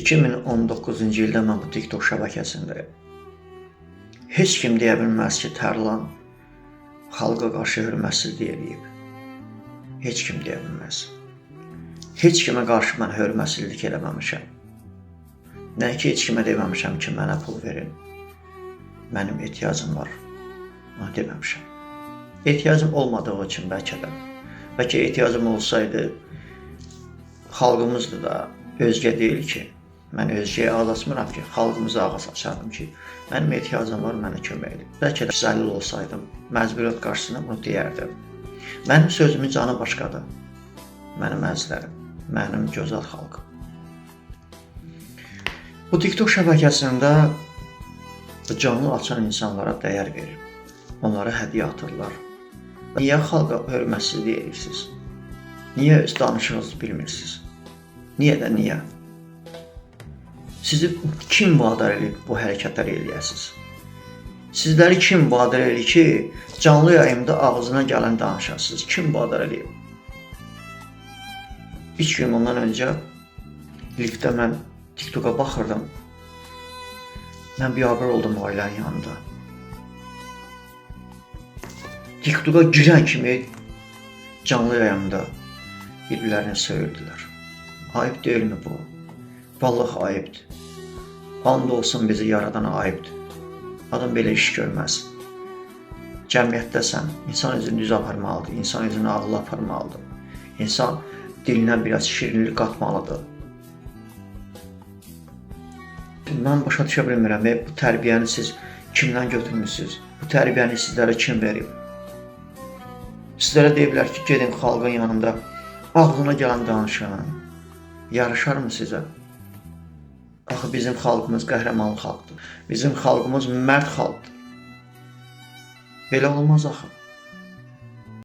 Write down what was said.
2019-cu ildə mən bu TikTok şəbəkəsindəyim. Heç kim deyə bilməz ki, Tərlan xalqa qarşı hörmətsizlik eləyib. Heç kim deyə bilməz. Heç kimə qarşı mən hörmətsizlik eləməmişəm. Nə ki, heç kimə deməmişəm ki, mənə pul verin. Mənim ehtiyacım var. Ona deməmişəm. Ehtiyacım olmadığı üçün bəlkə də. Bəlkə ehtiyacım olsaydı, xalqımızdır da, özgə deyil ki, mən özgəyə ağız açmıram ki, xalqımıza ağız açardım ki, mənim ehtiyacım var, mənə kömək edin. Bəlkə də zəlil olsaydım, məcburiyyət qarşısında bunu deyərdim. Mənim sözümün canı başqadır. Mənim əzizlərim, mənim gözəl xalqım. Bu TikTok şəbəkəsində canlı açan insanlara dəyər verir. Onlara hədiyyə atırlar. Niyə xalqa hörmətsizlik edirsiniz? Niyə öz danışığınızı bilmirsiniz? Niyə də niyə? Sizi kim vadar edib bu hərəkətləri eləyəsiniz? Sizləri kim vadar edib ki, canlı yayımda ağzına gələn danışasınız? Kim vadar edib? 3 gün ondan öncə liftdə mən TikToka baxırdım. Mən biabır oldum ailənin yanında. TikToka girən kimi canlı yayımda bir-birlərini söyürdülər. Ayıb deyilmi bu? Vallahi ayıbdır. And olsun bizi yaradana ayıbdır. Adam belə iş görməz. Cəmiyyətdəsən, insan özünü düz aparmalıdır, insan özünü ağlı aparmalıdır. İnsan dilinə biraz şirinlik qatmalıdır. Mən başa düşə bilmirəm, bu tərbiyəni siz kimdən götürmüsünüz? Bu tərbiyəni sizlərə kim verib? Sizlərə deyiblər ki, gedin xalqın yanında ağlına gələn danışın. Yarışar mı sizə? Axı bizim xalqımız qəhrəman xalqdır. Bizim xalqımız mərd xalqdır. Belə olmaz axı.